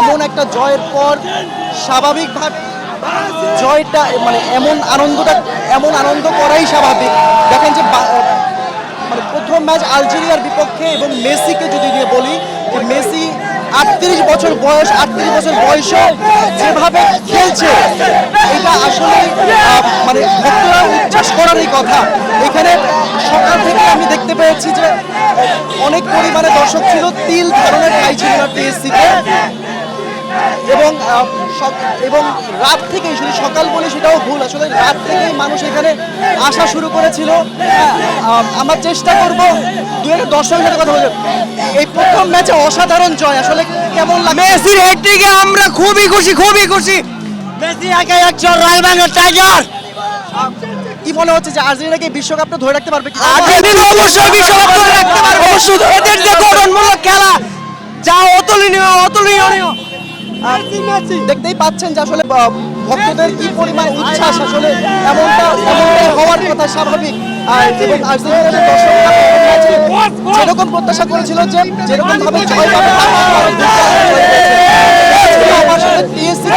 এমন একটা জয়ের পর স্বাভাবিকভাবে জয়টা মানে এমন আনন্দ করাই স্বাভাবিক। দেখেন যে মানে প্রথম ম্যাচ আলজেরিয়ার বিপক্ষে এবং মেসিকে যদি নিয়ে বলি যে মেসি 38 বছর বয়সে যেভাবে খেলছে এটা আসলে মানে ভক্তরা উচ্ছ্বাস করারই কথা। এখানে সকাল থেকে আমি দেখতে পেয়েছি যে অনেক পরিমাণে দর্শক ছিল, তিল ধরনের খাইছিল না টিএসসিতে এবং রাত থেকেই, শুধু সকাল বলে সেটাও ভুল, আসলে রাত থেকেই মানুষ এখানে আসা শুরু করেছিল। আমরা চেষ্টা করব দু একটা দর্শকের সাথে কথা বলতে। এই প্রথম ম্যাচে অসাধারণ জয়, আসলে কেমন লাগে? মেসির হ্যাটট্রিকে আমরা খুবই খুশি। মেসি একাই একজন রাজবাংলার টাইগার। কি মনে হচ্ছে যে আর্জেন্টিনাকে বিশ্বকাপটা ধরে রাখতে পারবে? আর্জেন্টিনা অবশ্যই বিশ্বকাপ ধরে রাখতে পারবে। অবশ্যই এদের যে গঠনমূলক খেলা যা অতুলনীয়। দেখতেই পাচ্ছেন যে আসলে ভক্তদের কি পরিমাণ উচ্ছ্বাস, আসলে এমনটাই হওয়ার কথা, স্বাভাবিক। এবং আর্জেন্টিনার দর্শকরা যেরকম প্রত্যাশা করেছিল যে যেরকম ভাবে জয় পাবে আমার সাথে টিএসসি